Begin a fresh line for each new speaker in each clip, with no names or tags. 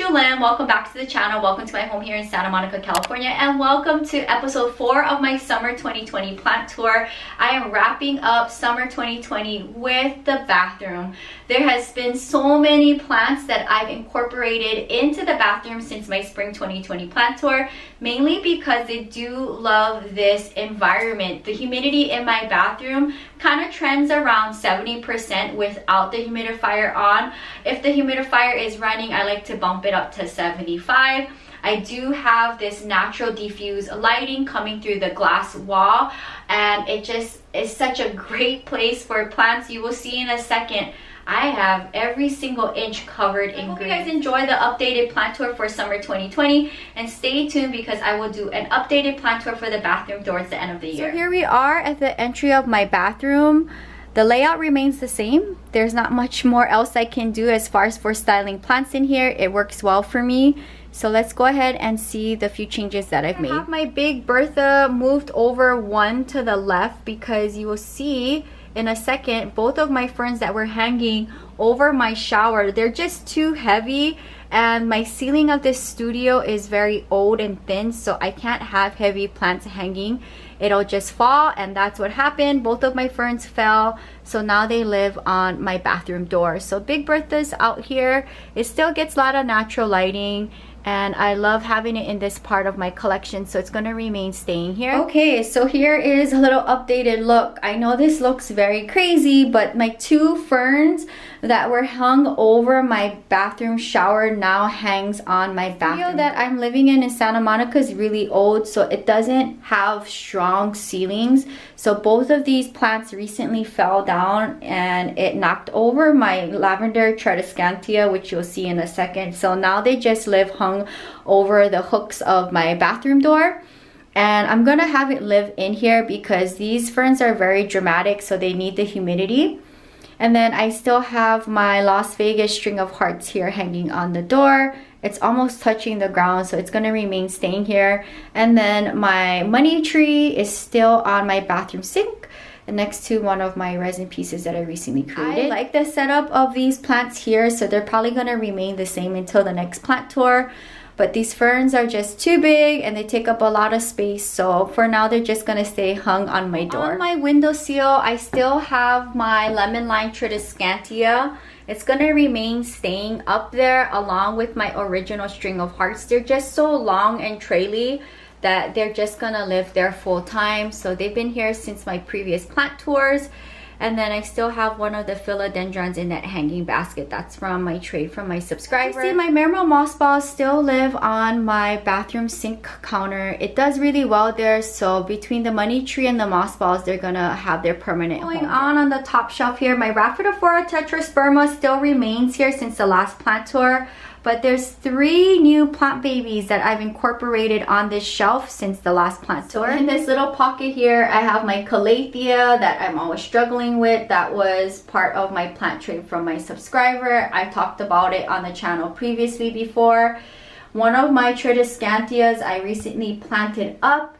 Jewelyn. Welcome back to the channel. Welcome to my home here in Santa Monica, California, and welcome to episode 4 of my summer 2020 plant tour. I am wrapping up summer 2020 with the bathroom. There has been so many plants that I've incorporated into the bathroom since my spring 2020 plant tour, mainly because they do love this environment. The humidity in my bathroom kind of trends around 70% without the humidifier on. If the humidifier is running, I like to bump it up to 75. I do have this natural diffuse lighting coming through the glass wall, and it just is such a great place for plants. You will see in a second I have every single inch covered in green. I hope you guys enjoy the updated plant tour for summer 2020, and stay tuned because I will do an updated plant tour for the bathroom towards the end of the year. So here we are at the entry of my bathroom. The layout remains the same. There's not much more else I can do as far as for styling plants in here. It works well for me. So let's go ahead and see the few changes that I've made. I have my big Bertha moved over one to the left because you will see in a second both of my ferns that were hanging over my shower, they're just too heavy, and my ceiling of this studio is very old and thin, so I can't have heavy plants hanging. It'll just fall, and that's what happened. Both of my ferns fell, so now they live on my bathroom door. So Big Bertha's out here. It still gets a lot of natural lighting, and I love having it in this part of my collection, so it's gonna remain staying here. Okay, so here is a little updated look. I know this looks very crazy, but my two ferns that were hung over my bathroom shower now hangs on my bathroom. The studio that I'm living in Santa Monica is really old, so it doesn't have strong ceilings. So both of these plants recently fell down and it knocked over my lavender Tradiscantia, which you'll see in a second. So now they just live hung over the hooks of my bathroom door. And I'm gonna have it live in here because these ferns are very dramatic, so they need the humidity. And then I still have my Las Vegas string of hearts here hanging on the door. It's almost touching the ground, so it's gonna remain staying here. And then my money tree is still on my bathroom sink next to one of my resin pieces that I recently created. I like the setup of these plants here, so they're probably gonna remain the same until the next plant tour. But these ferns are just too big and they take up a lot of space, so for now they're just gonna stay hung on my door. On my windowsill, I still have my lemon lime Tradiscantia. It's gonna remain staying up there along with my original string of hearts. They're just so long and traily that they're just gonna live there full time. So they've been here since my previous plant tours. And then I still have one of the philodendrons in that hanging basket. That's from my trade from my subscriber. You see, my marrow moss balls still live on my bathroom sink counter. It does really well there. So between the money tree and the moss balls, they're gonna have their permanent home. Going on the top shelf here, my Rhaphidophora tetrasperma still remains here since the last plant tour. But there's 3 new plant babies that I've incorporated on this shelf since the last plant tour. In this little pocket here, I have my Calathea that I'm always struggling with. That was part of my plant trade from my subscriber. I talked about it on the channel previously before. One of my Tradiscantias I recently planted up.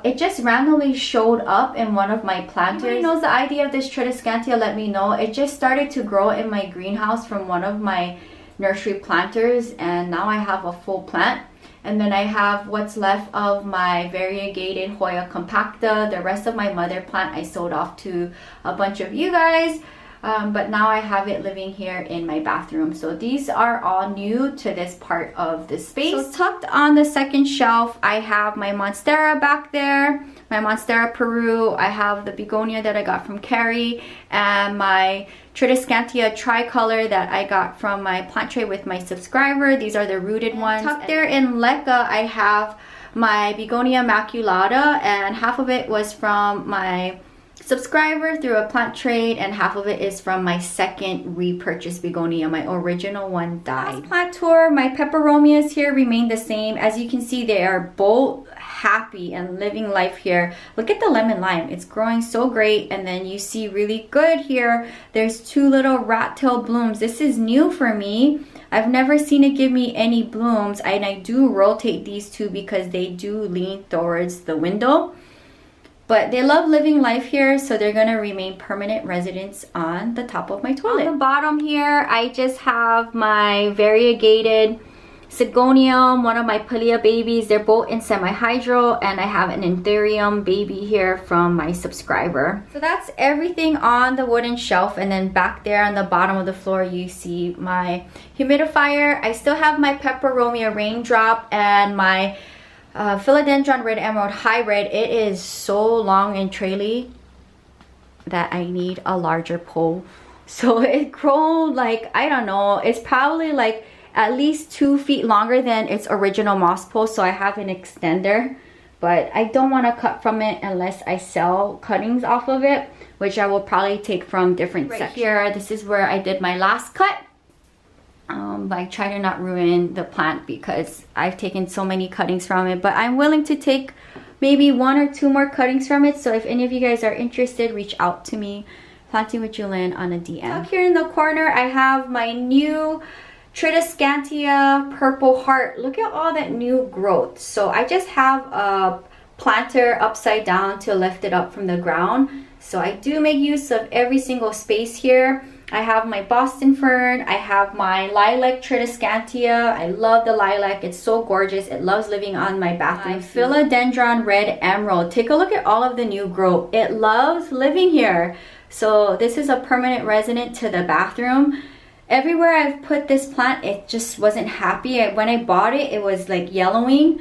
It just randomly showed up in one of my planters. Anybody knows the idea of this Tradiscantia, let me know. It just started to grow in my greenhouse from one of my nursery planters, and now I have a full plant. And then I have what's left of my variegated Hoya Compacta. The rest of my mother plant I sold off to a bunch of you guys, but now I have it living here in my bathroom. So these are all new to this part of the space. So tucked on the second shelf, I have my Monstera back there, my Monstera Peru. I have the begonia that I got from Carrie, and my Tradiscantia tricolor that I got from my plant tray with my subscriber. These are the rooted ones. Tucked there in Leca, I have my begonia maculata, and half of it was from my subscriber through a plant trade, and half of it is from my second repurchased begonia. My original one died. Last plant tour, my Peperomias here remain the same. As you can see, they are both happy and living life here. Look at the lemon lime, it's growing so great. And then you see really good here, there's 2 little rat tail blooms. This is new for me. I've never seen it give me any blooms, and I do rotate these 2 because they do lean towards the window. But they love living life here, so they're gonna remain permanent residents on the top of my toilet. On the bottom here, I just have my variegated Sigonium, one of my Pilea babies. They're both in semi-hydro, and I have an Anthurium baby here from my subscriber. So that's everything on the wooden shelf, and then back there on the bottom of the floor you see my humidifier. I still have my Peperomia raindrop and my Philodendron Red Emerald hybrid. It is so long and traily that I need a larger pole. So it grown like, I don't know, it's probably like at least 2 feet longer than its original moss pole. So I have an extender, but I don't want to cut from it unless I sell cuttings off of it, which I will probably take from different sections. Here, this is where I did my last cut. I try to not ruin the plant because I've taken so many cuttings from it, but I'm willing to take maybe 1 or 2 more cuttings from it. So if any of you guys are interested, reach out to me, Planting with Jewelyn, on a DM. Up here in the corner, I have my new Tradiscantia purple heart. Look at all that new growth. So I just have a planter upside down to lift it up from the ground. So I do make use of every single space here. I have my Boston Fern. I have my lilac Tradiscantia. I love the lilac. It's so gorgeous. It loves living on my bathroom. Philodendron Red Emerald. Take a look at all of the new growth. It loves living here. So this is a permanent resident to the bathroom. Everywhere I've put this plant, it just wasn't happy. When I bought it, it was like yellowing.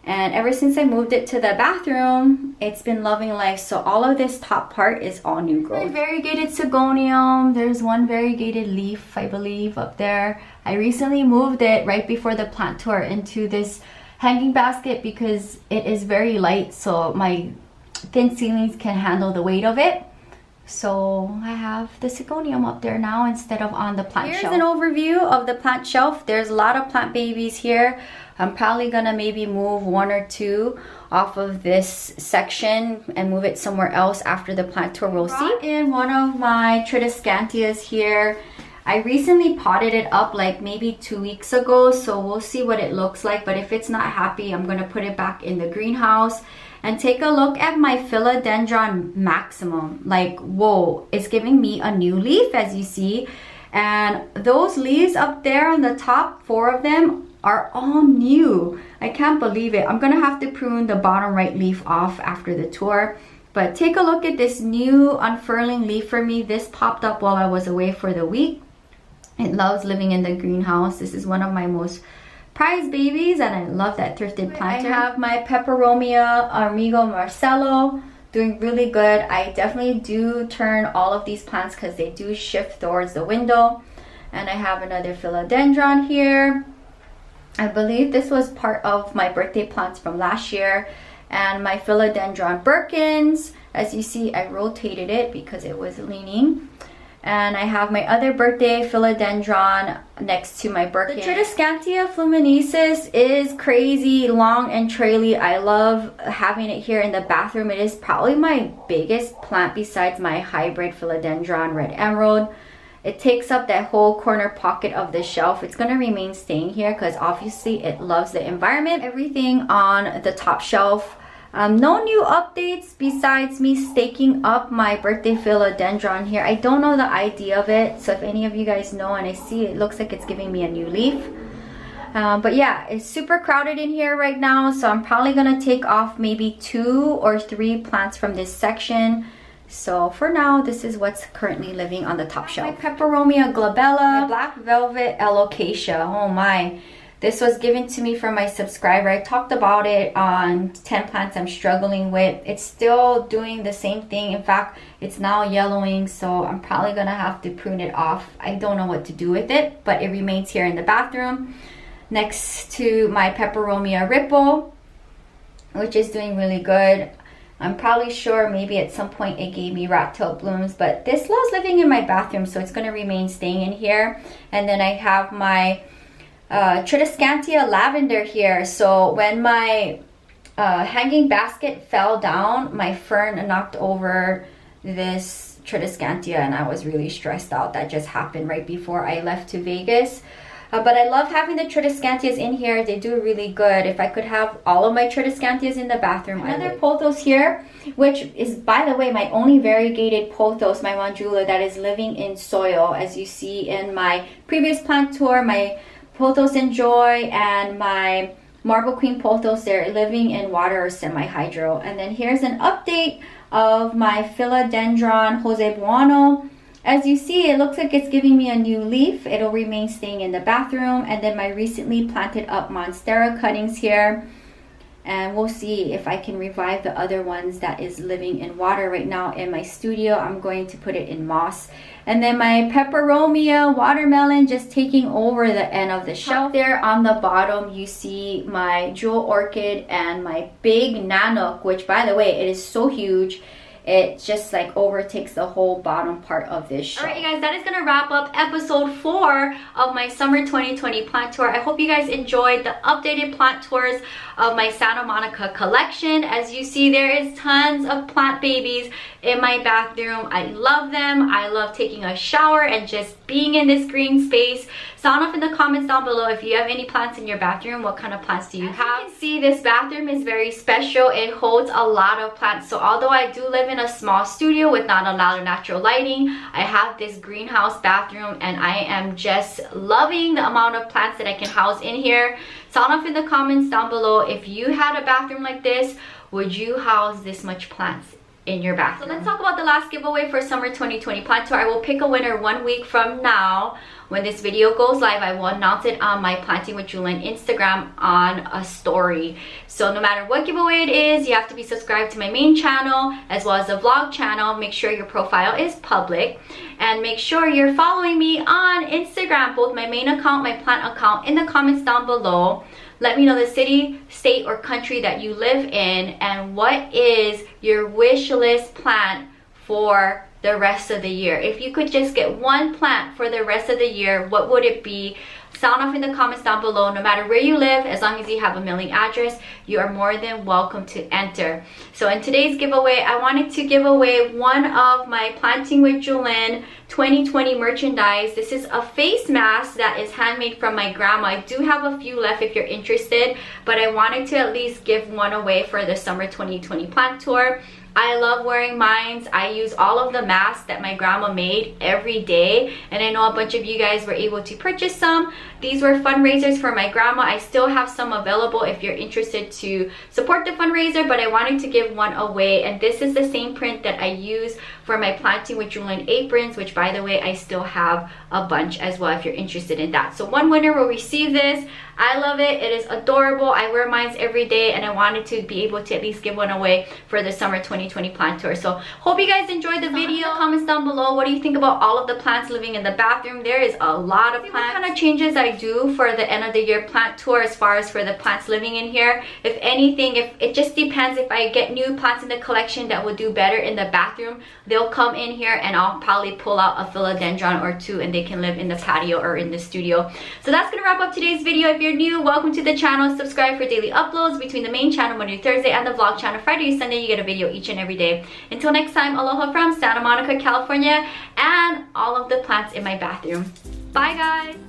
And ever since I moved it to the bathroom, it's been loving life. So all of this top part is all new growth. Variegated Sigonium. There's one variegated leaf, I believe, up there. I recently moved it right before the plant tour into this hanging basket because it is very light. So my thin ceilings can handle the weight of it. So I have the Sigonium up there now instead of on the plant shelf. Here's an overview of the plant shelf. There's a lot of plant babies here. I'm probably gonna maybe move 1 or 2 off of this section and move it somewhere else after the plant tour. We'll see. In one of my Tradiscantias here. I recently potted it up like maybe 2 weeks ago, so we'll see what it looks like. But if it's not happy, I'm gonna put it back in the greenhouse. And take a look at my Philodendron maximum. Like, whoa, it's giving me a new leaf, as you see. And those leaves up there on the top, 4 of them, are all new. I can't believe it. I'm gonna have to prune the bottom right leaf off after the tour. But take a look at this new unfurling leaf for me. This popped up while I was away for the week. It loves living in the greenhouse. This is one of my most prized babies, and I love that thrifted planter. I have my Peperomia Amigo Marcello doing really good. I definitely do turn all of these plants because they do shift towards the window. And I have another Philodendron here. I believe this was part of my birthday plants from last year. And my Philodendron Birkins. As you see, I rotated it because it was leaning. And I have my other birthday Philodendron next to my Birkin. The Tradiscantia Fluminesis is crazy, long and traily. I love having it here in the bathroom. It is probably my biggest plant besides my hybrid Philodendron Red Emerald. It takes up that whole corner pocket of the shelf. It's going to remain staying here because obviously it loves the environment. Everything on the top shelf. No new updates besides me staking up my birthday Philodendron here. I don't know the idea of it, so if any of you guys know and I see it looks like it's giving me a new leaf. But yeah, it's super crowded in here right now, so I'm probably gonna take off maybe 2 or 3 plants from this section. So for now, this is what's currently living on the top shelf. My Peperomia Glabella, my Black Velvet Alocasia. Oh my. This was given to me from my subscriber. I talked about it on 10 plants I'm struggling with. It's still doing the same thing. In fact, it's now yellowing, so I'm probably gonna have to prune it off. I don't know what to do with it, but it remains here in the bathroom next to my Peperomia Ripple, which is doing really good. I'm probably sure maybe at some point it gave me rat-tail blooms, but this loves living in my bathroom, so it's gonna remain staying in here. And then I have my Tradiscantia Lavender here. So when my hanging basket fell down, my fern knocked over this Tradiscantia and I was really stressed out. That just happened right before I left to Vegas. But I love having the Tradiscantias in here. They do really good. If I could have all of my Tradiscantias in the bathroom. Another pothos here, which is, by the way, my only variegated pothos, my Manjula, that is living in soil. As you see in my previous plant tour, my Pothos and Joy and my Marble Queen Pothos. They're living in water or semi-hydro. And then here's an update of my Philodendron Bueno. As you see, it looks like it's giving me a new leaf. It'll remain staying in the bathroom. And then my recently planted up Monstera cuttings here. And we'll see if I can revive the other ones that is living in water right now in my studio. I'm going to put it in moss. And then my Peperomia watermelon just taking over the end of the shelf. There on the bottom, you see my jewel orchid and my big nanook, which by the way, it is so huge. It just like overtakes the whole bottom part of this shelf. Alright you guys, that is going to wrap up episode 4 of my summer 2020 plant tour. I hope you guys enjoyed the updated plant tours of my Santa Monica collection. As you see, there is tons of plant babies in my bathroom. I love them. I love taking a shower and just being in this green space. Sound off in the comments down below if you have any plants in your bathroom. What kind of plants do you have? You can see, this bathroom is very special. It holds a lot of plants. So although I do live in a small studio with not a lot of natural lighting, I have this greenhouse bathroom and I am just loving the amount of plants that I can house in here. Sound off in the comments down below, if you had a bathroom like this, would you house this much plants in your bathroom? So let's talk about the last giveaway for summer 2020 plant tour. I will pick a winner 1 week from now. When this video goes live, I will announce it on my Planting with Jewelyn Instagram on a story. So no matter what giveaway it is, you have to be subscribed to my main channel as well as the vlog channel. Make sure your profile is public and make sure you're following me on Instagram, both my main account, my plant account, in the comments down below. Let me know the city, state, or country that you live in and what is your wish list plant for the rest of the year. If you could just get one plant for the rest of the year, what would it be? Sound off in the comments down below. No matter where you live, as long as you have a mailing address, you are more than welcome to enter. So in today's giveaway, I wanted to give away one of my Planting with Jewelyn 2020 merchandise. This is a face mask that is handmade from my grandma. I do have a few left if you're interested, but I wanted to at least give one away for the summer 2020 plant tour. I love wearing mines. I use all of the masks that my grandma made every day, and I know a bunch of you guys were able to purchase some. These were fundraisers for my grandma. I still have some available if you're interested to support the fundraiser, but I wanted to give one away, and this is the same print that I use for my Planting with Jewelyn aprons, which by the way, I still have a bunch as well if you're interested in that. So one winner will receive this. I love it. It is adorable. I wear mine every day, and I wanted to be able to at least give one away for the summer 2020 plant tour. So hope you guys enjoyed the video. Comments down below, what do you think about all of the plants living in the bathroom? There is a lot of plants. What kind of changes I do for the end of the year plant tour as far as for the plants living in here? If anything, if it just depends. If I get new plants in the collection that would do better in the bathroom, they'll come in here and I'll probably pull out a philodendron or two and they can live in the patio or in the studio. So that's gonna wrap up today's video. If you're new, welcome to the channel. Subscribe for daily uploads between the main channel Monday to Thursday and the vlog channel Friday to Sunday. You get a video each and every day. Until next time, aloha from Santa Monica, California, and all of the plants in my bathroom. Bye guys.